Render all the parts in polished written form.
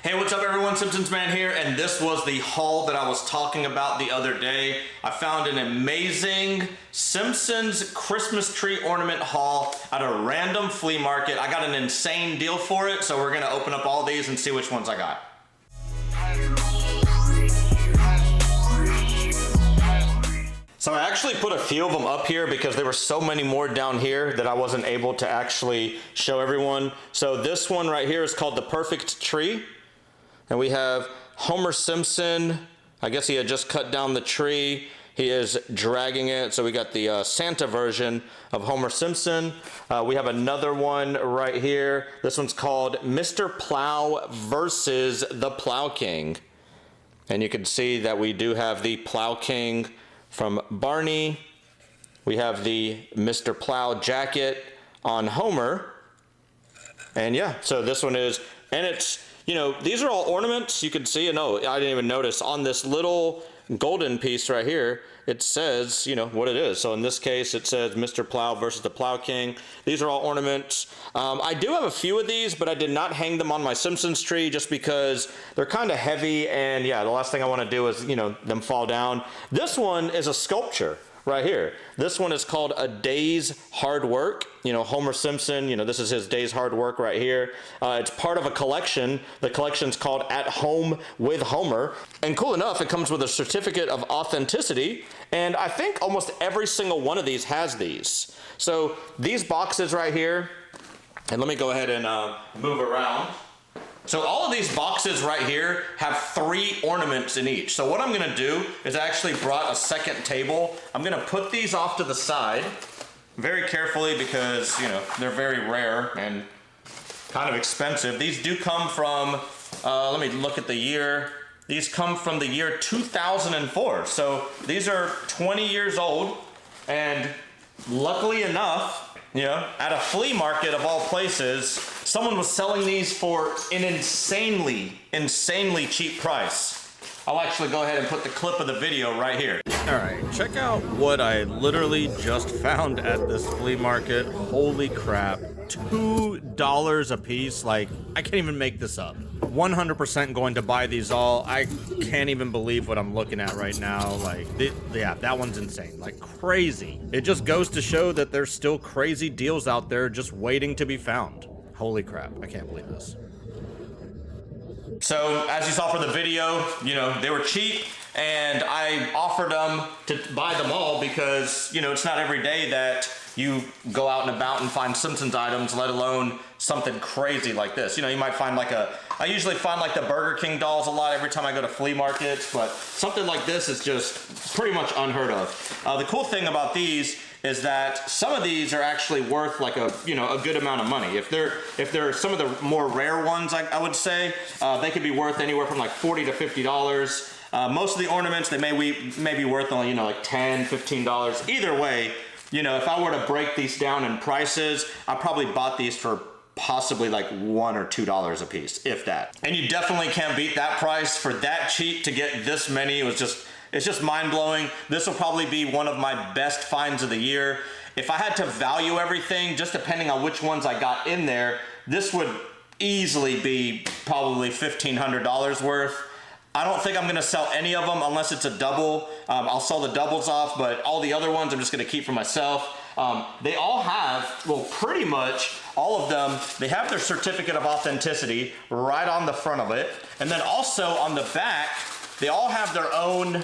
Hey, what's up everyone? Simpsons Man here, and this was the haul that I was talking about the other day. I found an amazing Simpsons Christmas tree ornament haul at a random flea market. I got an insane deal for it, so we're gonna open up all these and see which ones I got. So I actually put a few of them up here because there were so many more down here that I wasn't able to actually show everyone. So this one right here is called the Perfect Tree. And we have Homer Simpson. I guess he had just cut down the tree. He is dragging it. So we got the Santa version of Homer Simpson. We have another one right here. This one's called Mr. Plow versus the Plow King. And you can see that we do have the Plow King from Barney. We have the Mr. Plow jacket on Homer. And yeah, so this one is, and it's, you know, these are all ornaments. You can see, and oh, I didn't even notice on this little golden piece right here, it says, you know, what it is. So in this case, it says Mr. Plow versus the Plow King. These are all ornaments. I do have a few of these, but I did not hang them on my Simpsons tree just because they're kind of heavy. And yeah, the last thing I want to do is, you know, them fall down. This one is a sculpture right here. This one is called A Day's Hard Work. You know, Homer Simpson, you know, this is his day's hard work right here. It's part of a collection. The collection's called At Home with Homer. And cool enough, it comes with a certificate of authenticity. And I think almost every single one of these has these. So these boxes right here, and let me go ahead and move around. So all of these boxes right here have 3 ornaments in each. So what I'm gonna do is I actually brought a second table. I'm gonna put these off to the side very carefully because, you know, they're very rare and kind of expensive. These do come from, let me look at the year. These come from the year 2004. So these are 20 years old, and luckily enough, you know, at a flea market of all places, someone was selling these for an insanely cheap price. I'll actually go ahead and put the clip of the video right here. All right, check out what I literally just found at this flea market. Holy crap, $2 a piece. Like, I can't even make this up. 100% going to buy these all. I can't even believe what I'm looking at right now. Like, yeah, that one's insane, like crazy. It just goes to show that there's still crazy deals out there just waiting to be found. Holy crap, I can't believe this. So as you saw for the video, you know, they were cheap, and I offered them to buy them all because, you know, it's not every day that you go out and about and find Simpsons items, let alone something crazy like this. You know, you might find like I usually find like the Burger King dolls a lot every time I go to flea markets, but something like this is just pretty much unheard of. The cool thing about these is that some of these are actually worth like a, you know, a good amount of money. If they're some of the more rare ones, I would say, they could be worth anywhere from like $40 to $50. Most of the ornaments, they may be worth only, you know, like $10, $15. Either way, you know, if I were to break these down in prices, I probably bought these for possibly like $1 or $2 a piece, if that. And you definitely can't beat that price. For that cheap to get this many, it's just mind-blowing. This will probably be one of my best finds of the year. If I had to value everything, just depending on which ones I got in there, this would easily be probably $1,500 worth. I don't think I'm gonna sell any of them unless it's a double. I'll sell the doubles off, but all the other ones I'm just gonna keep for myself. They all have, well, pretty much all of them, they have their certificate of authenticity right on the front of it. And then also on the back, they all have their own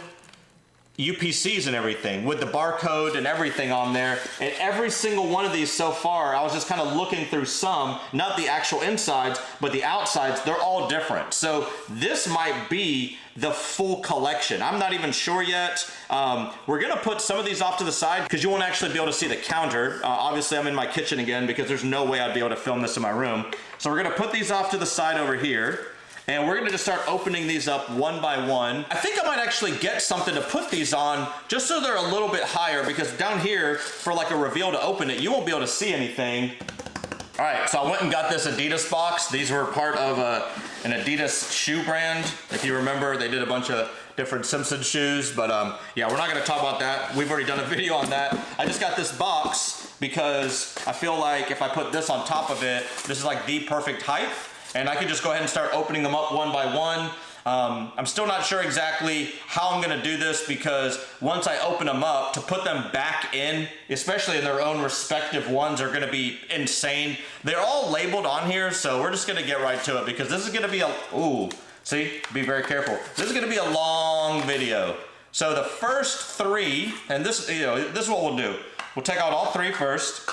UPCs and everything with the barcode and everything on there. And every single one of these so far, I was just kind of looking through some, not the actual insides, but the outsides, they're all different. So this might be the full collection. I'm not even sure yet. We're gonna put some of these off to the side because you won't actually be able to see the counter. Obviously I'm in my kitchen again because there's no way I'd be able to film this in my room. So we're gonna put these off to the side over here. And we're gonna just start opening these up one by one. I think I might actually get something to put these on just so they're a little bit higher, because down here, for like a reveal to open it, you won't be able to see anything. All right, so I went and got this Adidas box. These were part of an Adidas shoe brand. If you remember, they did a bunch of different Simpsons shoes, but yeah, we're not gonna talk about that. We've already done a video on that. I just got this box because I feel like if I put this on top of it, this is like the perfect height. And I could just go ahead and start opening them up one by one. I'm still not sure exactly how I'm gonna do this, because once I open them up, to put them back in, especially in their own respective ones, are gonna be insane. They're all labeled on here, so we're just gonna get right to it, because this is gonna be a, ooh, see, be very careful. This is gonna be a long video. So the first three, and this, this is what we'll do. We'll take out all three first.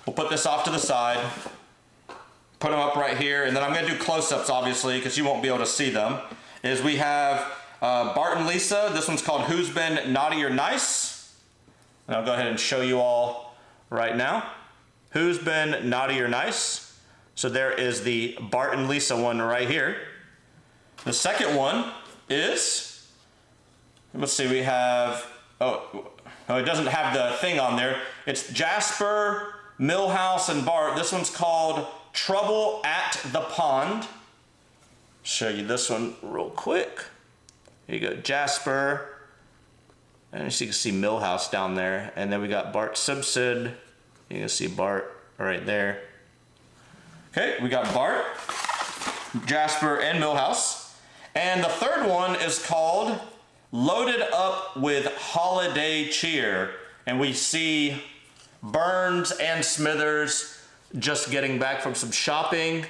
We'll put this off to the side. Put them up right here, and then I'm gonna do close-ups, obviously, because you won't be able to see them. Is we have Bart and Lisa. This one's called Who's Been Naughty or Nice? And I'll go ahead and show you all right now. Who's Been Naughty or Nice? So there is the Bart and Lisa one right here. The second one is, let's see, we have, oh, it doesn't have the thing on there. It's Jasper, Milhouse, and Bart. This one's called Trouble at the Pond. Show you this one real quick. Here you go, Jasper. And so you can see Milhouse down there. And then we got Bart Simpson. You can see Bart right there. Okay, we got Bart, Jasper, and Milhouse. And the third one is called Loaded Up with Holiday Cheer. And we see Burns and Smithers just getting back from some shopping.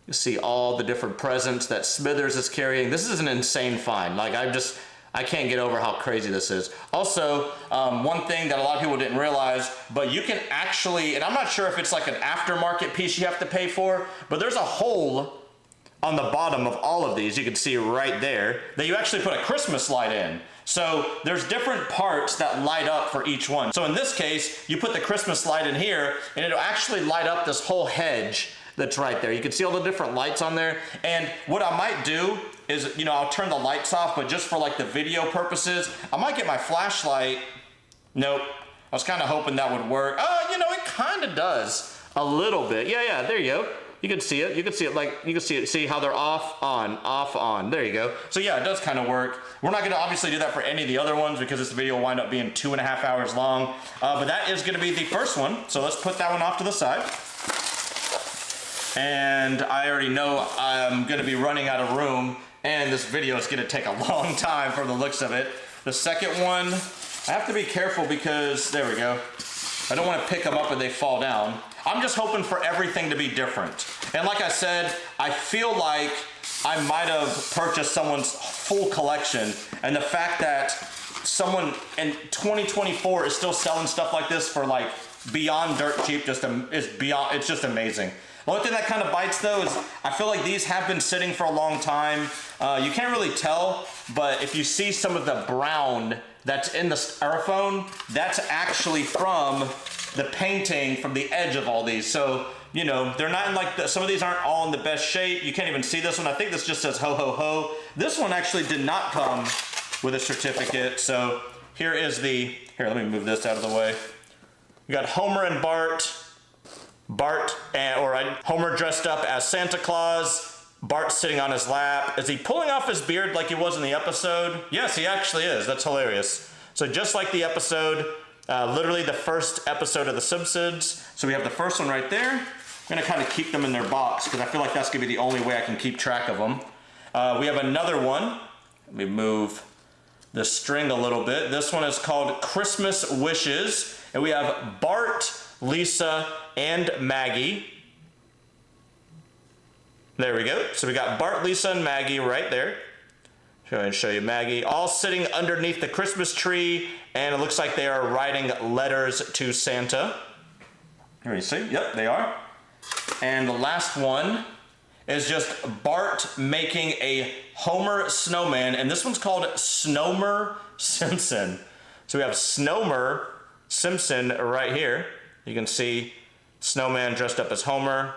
You see all the different presents that Smithers is carrying. This is an insane find. Like, I can't get over how crazy this is. Also, one thing that a lot of people didn't realize, but you can actually, and I'm not sure if it's like an aftermarket piece you have to pay for, but there's a hole on the bottom of all of these, you can see right there, that you actually put a Christmas light in. So there's different parts that light up for each one. So in this case, you put the Christmas light in here, and it'll actually light up this whole hedge that's right there. You can see all the different lights on there. And what I might do is, I'll turn the lights off, but just for like the video purposes, I might get my flashlight. Nope. I was kind of hoping that would work. Oh, it kind of does a little bit. Yeah, there you go. You can see it. You can see it. See how they're off, on, off, on. There you go. So yeah, it does kind of work. We're not going to obviously do that for any of the other ones, because this video will wind up being 2.5 hours long. But that is going to be the first one. So let's put that one off to the side. And I already know I'm going to be running out of room, and this video is going to take a long time from the looks of it. The second one, I have to be careful because, there we go. I don't want to pick them up and they fall down. I'm just hoping for everything to be different. And like I said, I feel like I might have purchased someone's full collection, and the fact that someone in 2024 is still selling stuff like this for like beyond dirt cheap it's just amazing. The only thing that kind of bites though is I feel like these have been sitting for a long time. You can't really tell, but if you see some of the brown that's in the styrofoam, that's actually from the painting from the edge of all these. So, they're not in like, some of these aren't all in the best shape. You can't even see this one. I think this just says ho, ho, ho. This one actually did not come with a certificate. So here is here, let me move this out of the way. We got Homer and Bart. Homer dressed up as Santa Claus. Bart sitting on his lap. Is he pulling off his beard like he was in the episode? Yes, he actually is. That's hilarious. So just like the episode, literally the first episode of The Simpsons. So we have the first one right there. I'm gonna kind of keep them in their box because I feel like that's gonna be the only way I can keep track of them. We have another one. Let me move the string a little bit. This one is called Christmas Wishes. And we have Bart, Lisa, and Maggie. There we go. So we got Bart, Lisa, and Maggie right there. Go ahead and show you Maggie. All sitting underneath the Christmas tree, and it looks like they are writing letters to Santa. Here you see. Yep, they are. And the last one is just Bart making a Homer snowman, and this one's called Snowmer Simpson. So we have Snowmer Simpson right here. You can see snowman dressed up as Homer.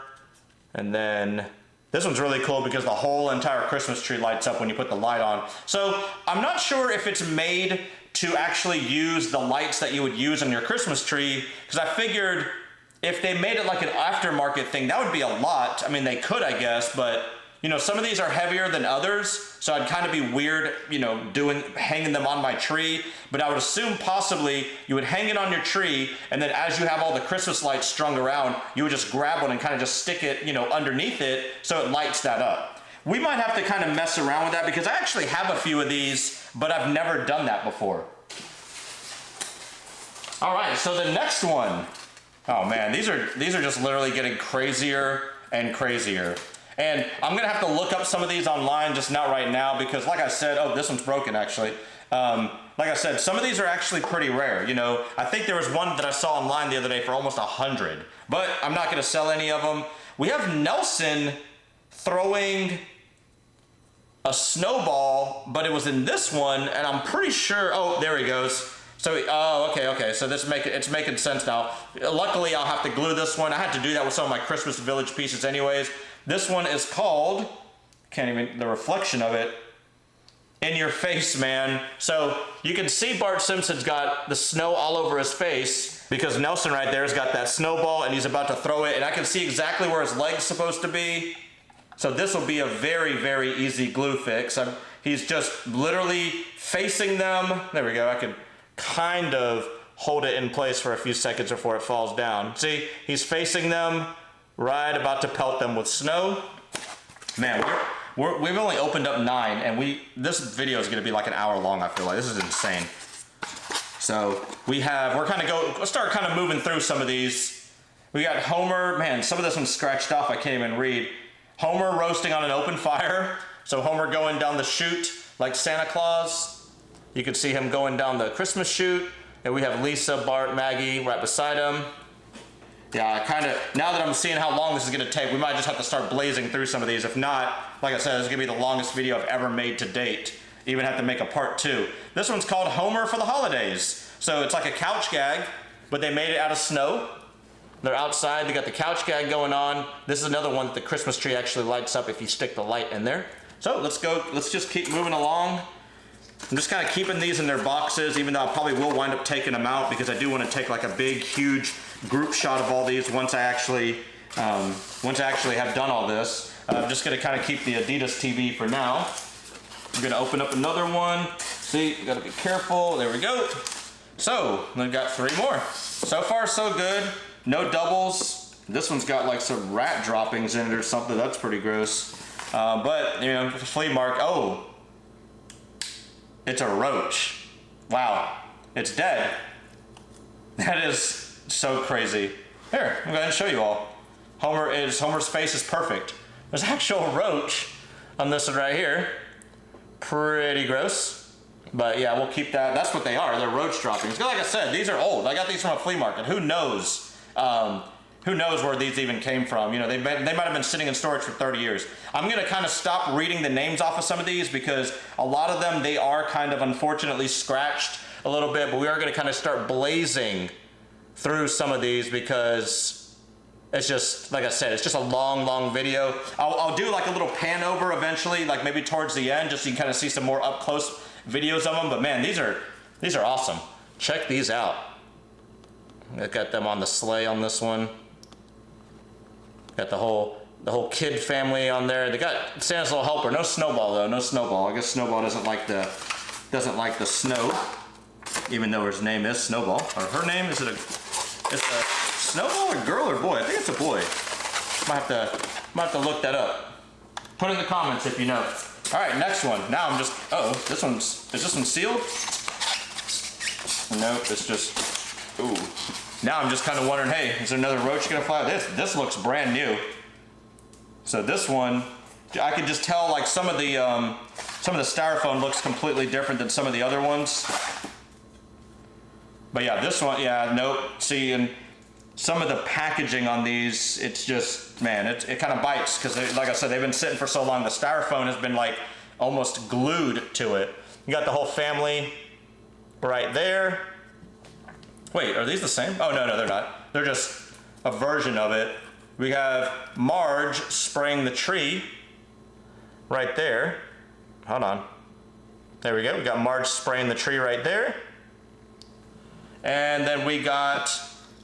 And then this one's really cool because the whole entire Christmas tree lights up when you put the light on. So I'm not sure if it's made to actually use the lights that you would use on your Christmas tree, because I figured if they made it like an aftermarket thing, that would be a lot. I mean, they could, I guess, but you know, some of these are heavier than others, so I'd kind of be weird, you know, hanging them on my tree, but I would assume possibly you would hang it on your tree, and then as you have all the Christmas lights strung around, you would just grab one and kind of just stick it, you know, underneath it so it lights that up. We might have to kind of mess around with that because I actually have a few of these, but I've never done that before. All right, so the next one. Oh man, these are just literally getting crazier and crazier. And I'm gonna have to look up some of these online, just not right now, because like I said, oh, this one's broken actually. Like I said, some of these are actually pretty rare. You know, I think there was one that I saw online the other day for almost 100, but I'm not gonna sell any of them. We have Nelson throwing a snowball, but it was in this one, and I'm pretty sure, oh, there he goes. So, oh, okay, so it's making sense now. Luckily, I'll have to glue this one. I had to do that with some of my Christmas Village pieces anyways. This one is called, the reflection of it, In Your Face, Man. So, you can see Bart Simpson's got the snow all over his face because Nelson right there has got that snowball and he's about to throw it, and I can see exactly where his leg's supposed to be. So this will be a very, very easy glue fix. He's just literally facing them. There we go, I can kind of hold it in place for a few seconds before it falls down. See, he's facing them, right about to pelt them with snow. Man, we've only opened up 9, and this video is gonna be like an hour long, I feel like. This is insane. So we're let's start kind of moving through some of these. We got Homer, man, some of this one's scratched off, I can't even read. Homer roasting on an open fire. So Homer going down the chute like Santa Claus. You can see him going down the Christmas chute. And we have Lisa, Bart, Maggie right beside him. Yeah, now that I'm seeing how long this is gonna take, we might just have to start blazing through some of these. If not, like I said, this is gonna be the longest video I've ever made to date. Even have to make a part 2. This one's called Homer for the Holidays. So it's like a couch gag, but they made it out of snow. They're outside, they got the couch gag going on. This is another one that the Christmas tree actually lights up if you stick the light in there. So let's just keep moving along. I'm just kind of keeping these in their boxes, even though I probably will wind up taking them out because I do want to take like a big, huge group shot of all these once I actually have done all this. I'm just gonna kind of keep the Adidas TV for now. I'm gonna open up another one. See, you gotta be careful, there we go. So, we've got 3 more. So far, so good. No doubles. This one's got like some rat droppings in it or something. That's pretty gross. But, you know, flea mark. Oh, it's a roach. Wow, it's dead. That is so crazy. Here, I'm going to show you all. Homer's face is perfect. There's an actual roach on this one right here. Pretty gross. But yeah, we'll keep that. That's what they are. They're roach droppings. Like I said, these are old. I got these from a flea market. Who knows? Who knows where these even came from? You know, they might have been sitting in storage for 30 years. I'm gonna kind of stop reading the names off of some of these because a lot of them, they are kind of unfortunately scratched a little bit, but we are gonna kind of start blazing through some of these because it's just, like I said, it's just a long, long video. I'll do like a little pan over eventually, like maybe towards the end, just so you can kind of see some more up close videos of them. But man, these are awesome. Check these out. I got them on the sleigh on this one. Got the whole kid family on there. They got Santa's little helper. No snowball though. No snowball. I guess Snowball doesn't like the snow, even though his name is Snowball. Or her name is it a Snowball or girl or boy? I think it's a boy. Might have to look that up. Put in the comments if you know. All right, next one. Now I'm just. Is this one sealed? Nope. It's just. Ooh. Now I'm just kind of wondering, hey, is there another roach gonna fly? This looks brand new. So this one, I can just tell like some of the styrofoam looks completely different than some of the other ones. But yeah, this one, yeah, nope. See, and some of the packaging on these, it's just, man, it kind of bites because, like I said, they've been sitting for so long. The styrofoam has been like almost glued to it. You got the whole family right there. Wait, are these the same? Oh, no, they're not. They're just a version of it. We have Marge spraying the tree right there. Hold on. There we go. We got Marge spraying the tree right there. And then we got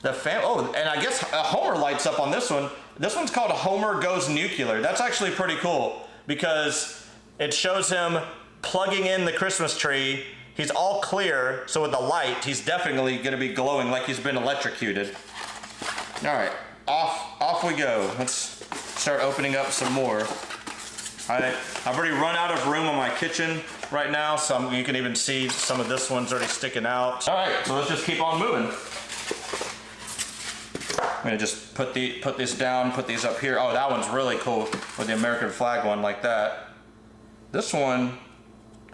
the and I guess Homer lights up on this one. This one's called Homer Goes Nuclear. That's actually pretty cool. because it shows him plugging in the Christmas tree. He's all clear, so with the light, he's definitely gonna be glowing like he's been electrocuted. All right, off we go. Let's start opening up some more. I've already run out of room on my kitchen right now, so you can even see some of this one's already sticking out. All right, so let's just keep on moving. I'm gonna just put this down, put these up here. Oh, that one's really cool with the American flag one like that. This one,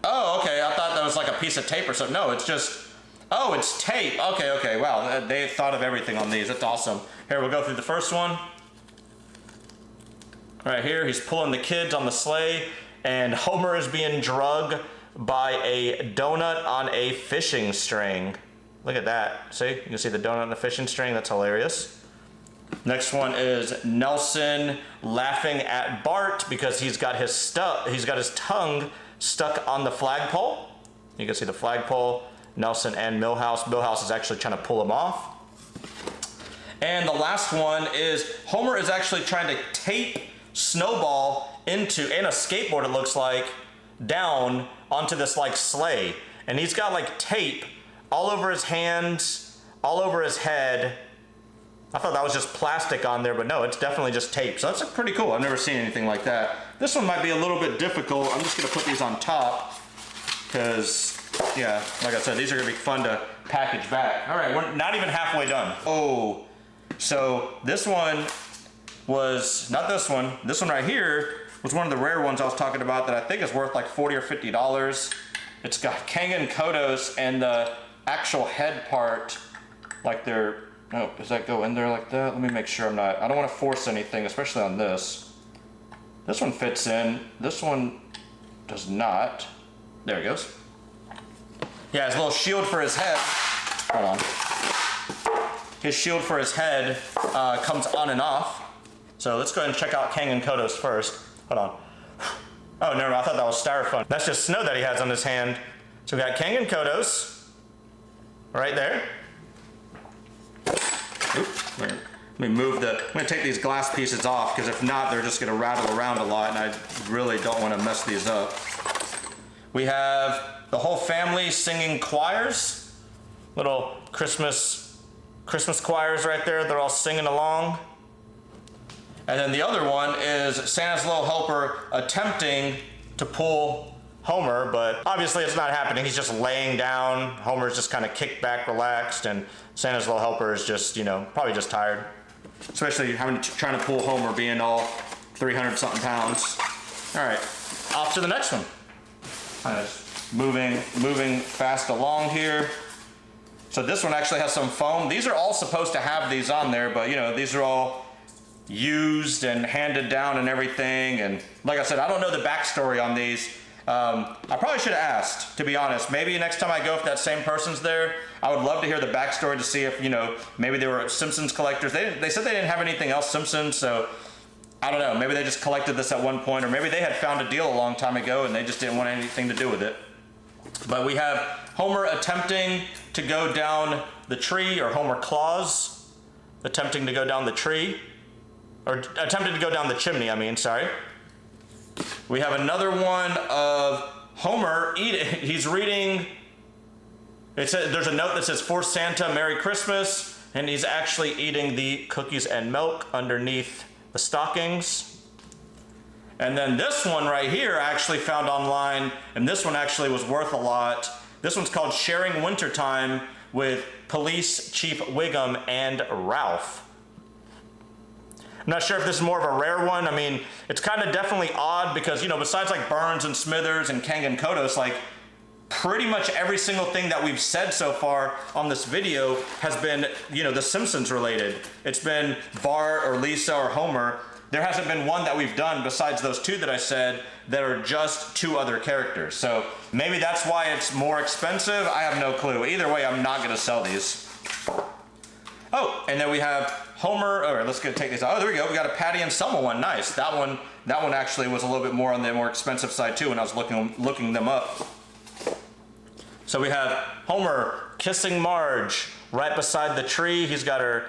oh, okay, I thought that was like a piece of tape or something. No, it's just, oh, it's tape. Okay, wow, they thought of everything on these. That's awesome. Here, we'll go through the first one. Right here, he's pulling the kids on the sleigh, and Homer is being drugged by a donut on a fishing string. Look at that. See? You can see the donut on the fishing string. That's hilarious. Next one is Nelson laughing at Bart because he's got his tongue stuck on the flagpole. You can see the flagpole. Nelson and Milhouse. Milhouse is actually trying to pull him off. And the last one is Homer is actually trying to tape Snowball into, and a skateboard it looks like, down onto this like sleigh. And he's got like tape all over his hands, all over his head. I thought that was just plastic on there, but no, it's definitely just tape. So that's pretty cool. I've never seen anything like that. This one might be a little bit difficult. I'm just gonna put these on top because, yeah, like I said, these are gonna be fun to package back. All right, we're not even halfway done. Oh, so this one was, not this one right here was one of the rare ones I was talking about that I think is worth like $40 or $50. It's got Kangen Kodos and the actual head part, like they're, oh, does that go in there like that? Let me make sure I don't want to force anything, especially on this. This one fits in, this one does not. There it goes. Yeah, his little shield for his head, hold on. His shield for his head comes on and off. So let's go ahead and check out Kangen Kodos first. Hold on. Oh, never mind. I thought that was styrofoam. That's just snow that he has on his hand. So we got Kangen Kodos right there. Oops. Let me move I'm gonna take these glass pieces off because if not, they're just gonna rattle around a lot and I really don't want to mess these up. We have the whole family singing choirs. Little Christmas choirs right there. They're all singing along. And then the other one is Santa's little helper attempting to pull Homer, but obviously it's not happening. He's just laying down. Homer's just kind of kicked back, relaxed, and Santa's little helper is just, you know, probably just tired. Especially trying to pull Homer being all 300 something pounds. All right, off to the next one. Moving fast along here. So this one actually has some foam. These are all supposed to have these on there, but you know, these are all used and handed down and everything. And like I said, I don't know the backstory on these. I probably should have asked, to be honest. Maybe next time I go, if that same person's there, I would love to hear the backstory to see if, you know, maybe they were Simpsons collectors. They said they didn't have anything else Simpsons, so I don't know. Maybe they just collected this at one point, or maybe they had found a deal a long time ago and they just didn't want anything to do with it. But we have Homer attempting to go down the tree, or Homer Claus attempting to go down the tree. Or attempted to go down the chimney, sorry. We have another one of Homer eating. He's reading, there's a note that says, "For Santa, Merry Christmas," and he's actually eating the cookies and milk underneath the stockings. And then this one right here I actually found online, and this one actually was worth a lot. This one's called Sharing Wintertime with Police Chief Wiggum and Ralph. I'm not sure if this is more of a rare one. It's kind of definitely odd because, you know, besides like Burns and Smithers and Kangen Kodos, like pretty much every single thing that we've said so far on this video has been, you know, the Simpsons related. It's been Bart or Lisa or Homer. There hasn't been one that we've done besides those two that I said that are just two other characters. So maybe that's why it's more expensive. I have no clue. Either way, I'm not gonna sell these. Oh, and then we have Homer. All right, let's go take these out. Oh, there we go. We got a Patty and Selma one. Nice. That one actually was a little bit more on the more expensive side too when I was looking them up. So we have Homer kissing Marge right beside the tree. He's got her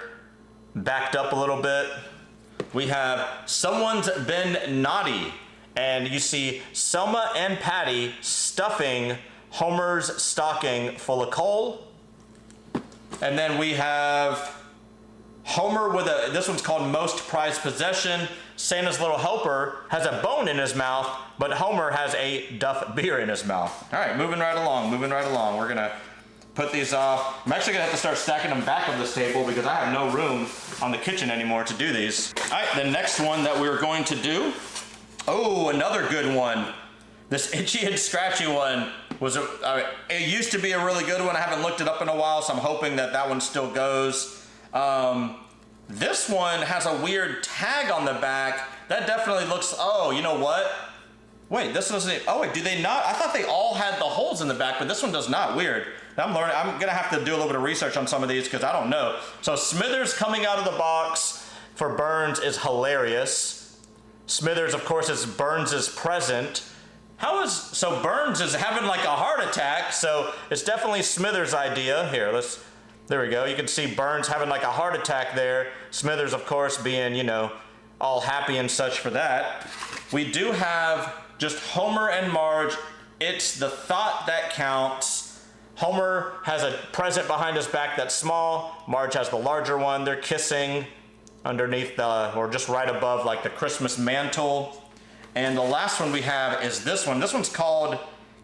backed up a little bit. We have Someone's Been Naughty, and you see Selma and Patty stuffing Homer's stocking full of coal. And then we have Homer with this one's called Most Prized Possession. Santa's little helper has a bone in his mouth, but Homer has a Duff beer in his mouth. All right, moving right along. We're gonna put these off. I'm actually gonna have to start stacking them back on this table because I have no room on the kitchen anymore to do these. All right, the next one that we're going to do, oh, another good one. This Itchy and Scratchy one was, it used to be a really good one. I haven't looked it up in a while, so I'm hoping that that one still goes. This one has a weird tag on the back. That definitely looks, oh, you know what? Wait, this doesn't, oh wait, do they not? I thought they all had the holes in the back, but this one does not, weird. I'm learning, I'm gonna have to do a little bit of research on some of these because I don't know. So Smithers coming out of the box for Burns is hilarious. Smithers, of course, is Burns' present. So Burns is having like a heart attack, so it's definitely Smithers' idea. Here, there we go. You can see Burns having like a heart attack there. Smithers, of course, being, you know, all happy and such for that. We do have just Homer and Marge. It's the thought that counts. Homer has a present behind his back that's small. Marge has the larger one. They're kissing underneath or just right above like the Christmas mantle. And the last one we have is this one. This one's called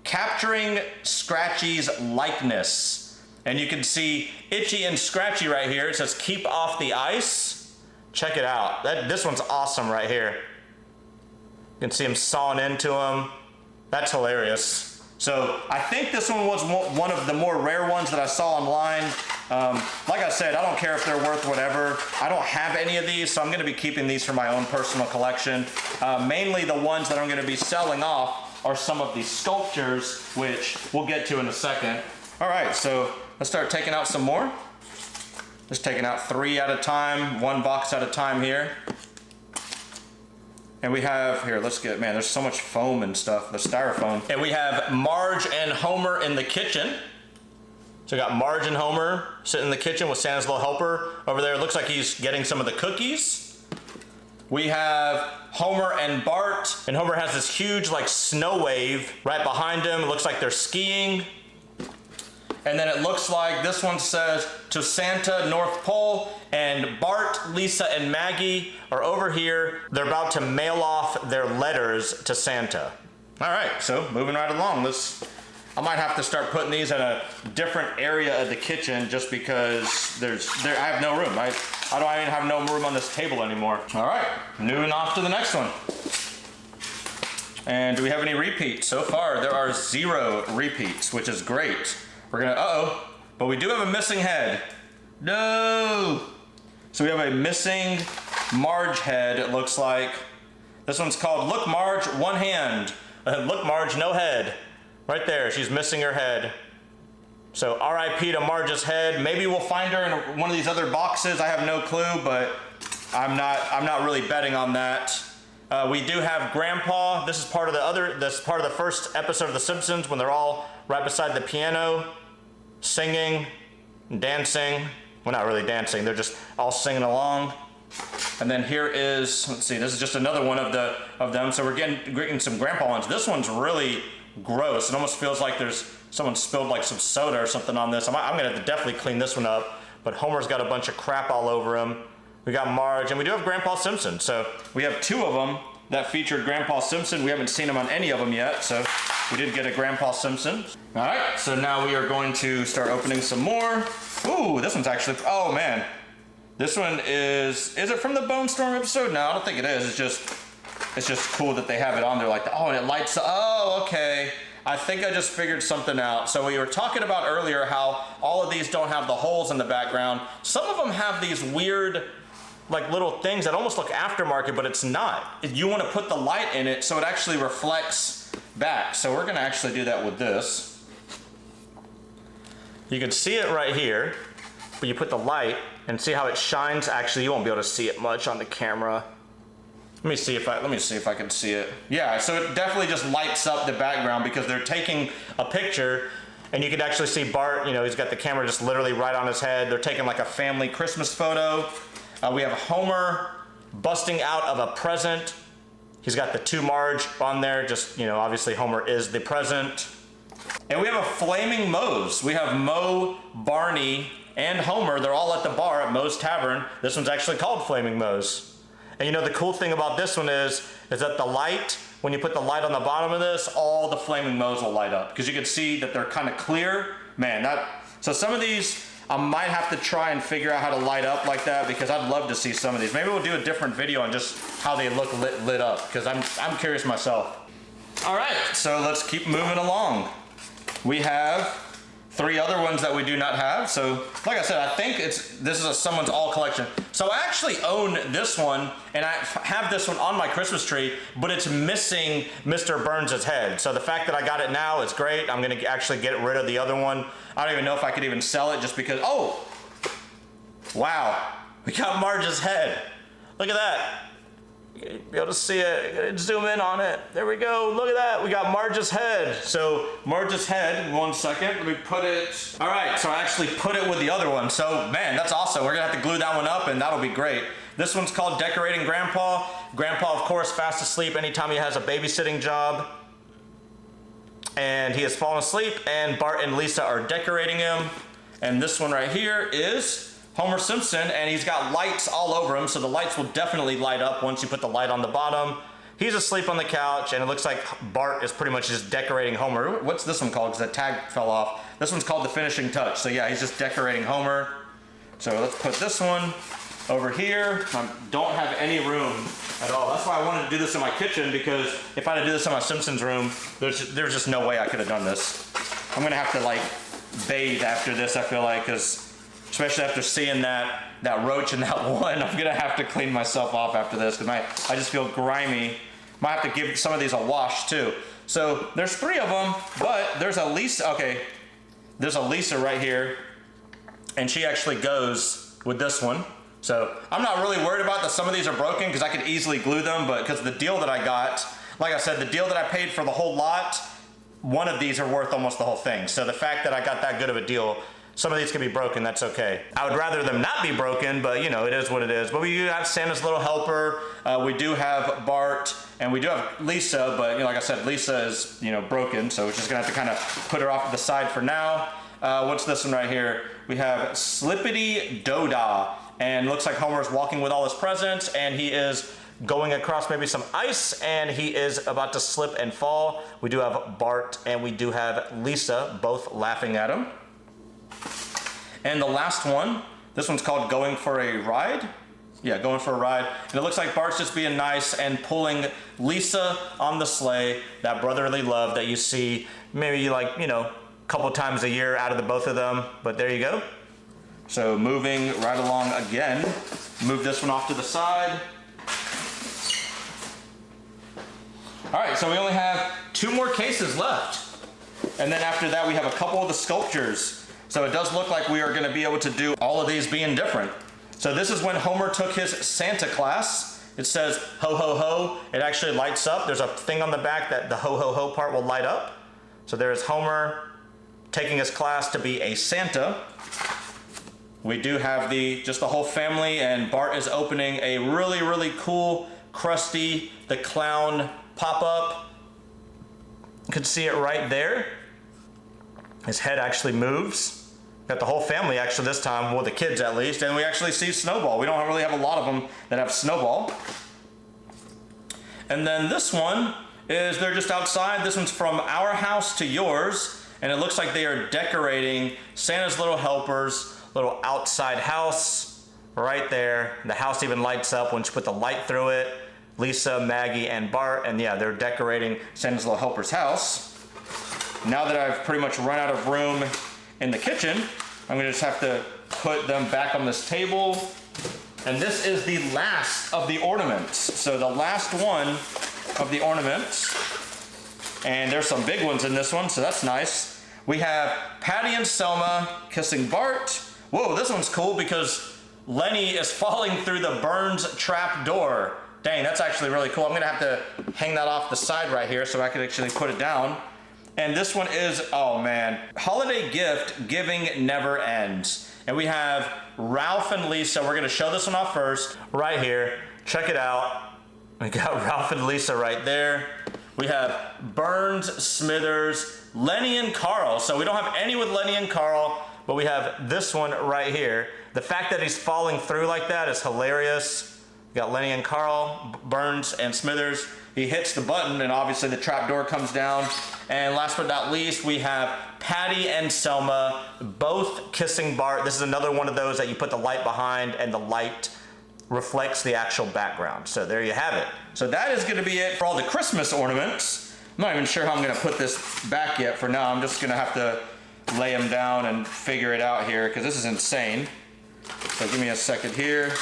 Capturing Scratchy's Likeness. And you can see Itchy and Scratchy right here. It says keep off the ice. Check it out. This one's awesome right here. You can see him sawing into him. That's hilarious. So I think this one was one of the more rare ones that I saw online. Like I said, I don't care if they're worth whatever. I don't have any of these, so I'm gonna be keeping these for my own personal collection. Mainly the ones that I'm gonna be selling off are some of these sculptures, which we'll get to in a second. All right, so let's start taking out some more. Just taking out 3 at a time, 1 box at a time here. And we have, here, let's get, man, there's so much foam and stuff, the styrofoam. And we have Marge and Homer in the kitchen. So we got Marge and Homer sitting in the kitchen with Santa's little helper. Over there, it looks like he's getting some of the cookies. We have Homer and Bart, and Homer has this huge like snow wave right behind him. It looks like they're skiing. And then it looks like this one says to Santa, North Pole, and Bart, Lisa, and Maggie are over here. They're about to mail off their letters to Santa. All right, so moving right along. I might have to start putting these in a different area of the kitchen just because I have no room. I don't even have no room on this table anymore. All right, moving off to the next one. And do we have any repeats? So far, there are 0 repeats, which is great. We're gonna, but we do have a missing head. No! So we have a missing Marge head, it looks like. This one's called Look Marge, One Hand. Look Marge, No Head. Right there, she's missing her head. So RIP to Marge's head. Maybe we'll find her in one of these other boxes. I have no clue, but I'm not really betting on that. We do have Grandpa. This is part of the first episode of The Simpsons when they're all right beside the piano, singing, dancing. Well, not really dancing. They're just all singing along. And then here is, let's see, this is just another one of them. So we're getting some Grandpa ones. This one's really gross. It almost feels like someone spilled like some soda or something on this. I'm gonna have to definitely clean this one up. But Homer's got a bunch of crap all over him. We got Marge, and we do have Grandpa Simpson. So we have 2 of them that featured Grandpa Simpson. We haven't seen him on any of them yet, so we did get a Grandpa Simpson. All right, so now we are going to start opening some more. Ooh, this one's actually, oh man. This one is it from the Bone Storm episode? No, I don't think it is. It's just cool that they have it on there like that. Oh, and it lights up. Oh, okay. I think I just figured something out. So we were talking about earlier how all of these don't have the holes in the background. Some of them have these weird, like little things that almost look aftermarket, but it's not. You want to put the light in it so it actually reflects back. So we're gonna actually do that with this. You can see it right here, but you put the light and see how it shines. Actually, you won't be able to see it much on the camera. Let me see if I can see it. Yeah, so it definitely just lights up the background because they're taking a picture, and you can actually see Bart, you know, he's got the camera just literally right on his head. They're taking like a family Christmas photo. We have Homer busting out of a present. He's got the 2 Marge on there, just, you know, obviously Homer is the present. And we have a flaming Moe's. We have Moe, Barney, and Homer. They're all at the bar at Moe's Tavern. This one's actually called Flaming Moe's. And you know, the cool thing about this one is that the light, when you put the light on the bottom of this, all the Flaming Moe's will light up. Because you can see that they're kind of clear. Man, so some of these, I might have to try and figure out how to light up like that, because I'd love to see some of these. Maybe we'll do a different video on just how they look lit up, because I'm curious myself. All right, so let's keep moving along. We have 3 other ones that we do not have. So like I said, I think this is a someone's all collection. So I actually own this one, and I have this one on my Christmas tree, but it's missing Mr. Burns' head. So the fact that I got it now is great. I'm gonna actually get rid of the other one. I don't even know if I could even sell it, just because, oh, wow, we got Marge's head. Look at that. You'll be able to see it. Zoom in on it. There we go. Look at that. We got Marge's head. So Marge's head, 1 second. Let me put it. All right, so I actually put it with the other one. So man, that's awesome. We're gonna have to glue that one up, and that'll be great. This one's called Decorating Grandpa. Grandpa, of course, fast asleep anytime he has a babysitting job. And he has fallen asleep, and Bart and Lisa are decorating him. And this one right here is Homer Simpson, and he's got lights all over him, so the lights will definitely light up once you put the light on the bottom. He's asleep on the couch, and it looks like Bart is pretty much just decorating Homer. What's this one called? Because the tag fell off. This one's called The Finishing Touch. So yeah, he's just decorating Homer. So let's put this one over here. I don't have any room at all. That's why I wanted to do this in my kitchen, because if I had to do this in my Simpsons room, there's just no way I could have done this. I'm gonna have to like bathe after this, I feel like, because especially after seeing that roach in that one, I'm gonna have to clean myself off after this, because I just feel grimy. Might have to give some of these a wash too. So there's 3 of them, but there's a Lisa. Okay, there's a Lisa right here, and she actually goes with this one. So I'm not really worried about that some of these are broken, because I could easily glue them, but because the deal that I got, like I said, the deal that I paid for the whole lot, one of these are worth almost the whole thing. So the fact that I got that good of a deal, some of these can be broken, that's okay. I would rather them not be broken, but you know, it is what it is. But we do have Santa's Little Helper, we do have Bart, and we do have Lisa, but you know, like I said, Lisa is, you know, broken, so we're just gonna have to kind of put her off to the side for now. What's this one right here? We have Slippity Doodah, and looks like Homer's walking with all his presents, and he is going across maybe some ice, and he is about to slip and fall. We do have Bart and we do have Lisa both laughing at him. And the last one, this one's called Going for a Ride. Yeah, Going for a Ride. And it looks like Bart's just being nice and pulling Lisa on the sleigh, that brotherly love that you see maybe like, you know, a couple times a year out of the both of them. But there you go. So moving right along again, move this one off to the side. All right, so we only have 2 more cases left. And then after that, we have a couple of the sculptures. So it does look like we are gonna be able to do all of these being different. So this is when Homer took his Santa class. It says ho ho ho. It actually lights up. There's a thing on the back that the ho ho ho part will light up. So there's Homer taking his class to be a Santa. We do have just the whole family, and Bart is opening a really, really cool Krusty the Clown pop-up. You can see it right there. His head actually moves. Got the whole family actually this time, well, the kids at least, and we actually see Snowball. We don't really have a lot of them that have Snowball. And then this one is they're just outside. This one's From Our House to Yours, and it looks like they are decorating Santa's Little Helper's little outside house right there. The house even lights up once you put the light through it. Lisa, Maggie, and Bart, and yeah, they're decorating Santa's Little Helper's house. Now that I've pretty much run out of room in the kitchen, I'm gonna just have to put them back on this table. And this is the last of the ornaments. So the last one of the ornaments, and there's some big ones in this one, so that's nice. We have Patty and Selma kissing Bart. Whoa, this one's cool because Lenny is falling through the Burns trap door. Dang, that's actually really cool. I'm gonna have to hang that off the side right here so I can actually put it down. And this one is, oh man, Holiday Gift, Giving Never Ends. And we have Ralph and Lisa. We're gonna show this one off first, right here. Check it out. We got Ralph and Lisa right there. We have Burns, Smithers, Lenny and Carl. So we don't have any with Lenny and Carl, but we have this one right here. The fact that he's falling through like that is hilarious. We got Lenny and Carl, Burns and Smithers. He hits the button and obviously the trap door comes down. And last but not least, we have Patty and Selma, both kissing Bart. This is another one of those that you put the light behind and the light reflects the actual background. So there you have it. So that is gonna be it for all the Christmas ornaments. I'm not even sure how I'm gonna put this back yet for now. I'm just gonna have to lay them down and figure it out here because this is insane. So give me a second here.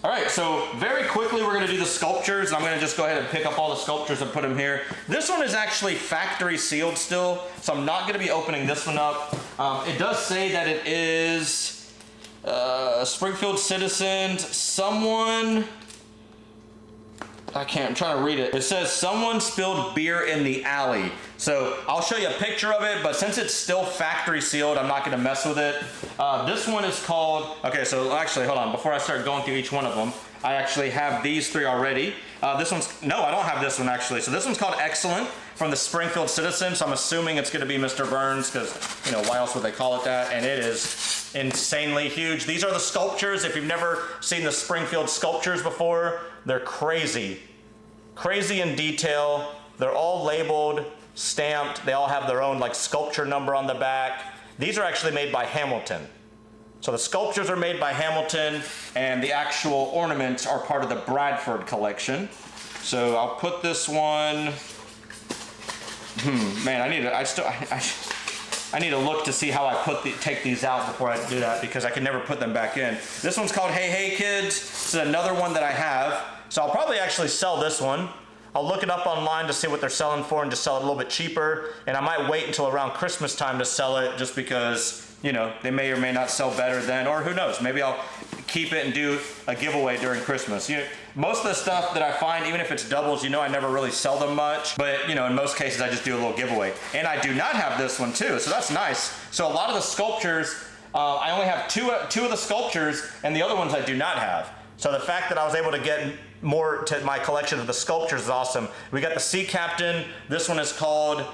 All right, so very quickly we're gonna do the sculptures. I'm gonna just go ahead and pick up all the sculptures and put them here. This one is actually factory sealed still, so I'm not gonna be opening this one up. It does say that it is Springfield citizens, someone, I'm trying to read it. It says someone spilled beer in the alley. So I'll show you a picture of it, but since it's still factory sealed, I'm not gonna mess with it. This one is called, okay, so actually, hold on. Before I start going through each one of them, I actually have these three already. This one's, no, I don't have this one actually. So this one's called Excellent from the Springfield Citizen. So I'm assuming it's gonna be Mr. Burns because, you know, why else would they call it that? And it is insanely huge. These are the sculptures. If you've never seen the Springfield sculptures before, they're crazy. Crazy in detail. They're all labeled, stamped. They all have their own like sculpture number on the back. These are actually made by Hamilton. So the sculptures are made by Hamilton and the actual ornaments are part of the Bradford collection. So I'll put this one, man, I need to look to see how I take these out before I do that because I can never put them back in. This one's called Hey Hey Kids. This is another one that I have. So I'll probably actually sell this one. I'll look it up online to see what they're selling for and just sell it a little bit cheaper. And I might wait until around Christmas time to sell it just because, you know, they may or may not sell better then, or who knows, maybe I'll keep it and do a giveaway during Christmas. You know, most of the stuff that I find, even if it's doubles, you know, I never really sell them much, but you know, in most cases I just do a little giveaway. And I do not have this one too, so that's nice. So a lot of the sculptures, I only have two of the sculptures and the other ones I do not have. So the fact that I was able to get more to my collection of the sculptures is awesome. We got the Sea Captain. This one is called,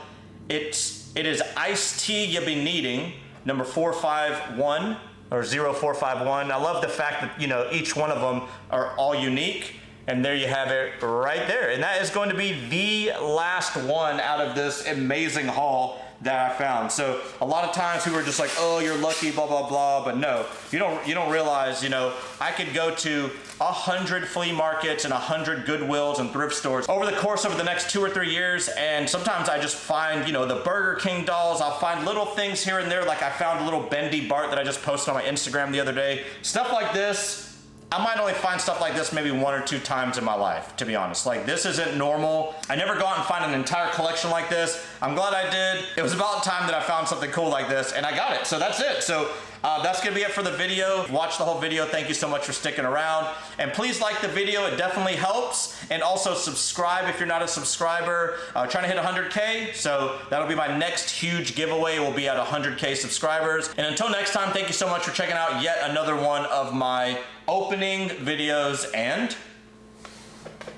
it is Iced Tea You Be Needing, number 451 or 0451. I love the fact that, you know, each one of them are all unique. And there you have it right there. And that is going to be the last one out of this amazing haul that I found. So a lot of times people are just like, oh, you're lucky, blah, blah, blah. But no, you don't realize, you know, I could go to 100 flea markets and 100 Goodwills and thrift stores over the course of the next 2 or 3 years. And sometimes I just find, you know, the Burger King dolls. I'll find little things here and there. Like I found a little bendy Bart that I just posted on my Instagram the other day. Stuff like this. I might only find stuff like this maybe 1 or 2 times in my life, to be honest. Like, this isn't normal. I never go out and find an entire collection like this. I'm glad I did. It was about time that I found something cool like this, and I got it. So that's it. So that's gonna be it for the video. Watch the whole video. Thank you so much for sticking around. And please like the video. It definitely helps. And also subscribe if you're not a subscriber. Trying to hit 100K. So that'll be my next huge giveaway. We'll be at 100K subscribers. And until next time, thank you so much for checking out yet another one of my opening videos, and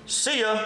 see ya.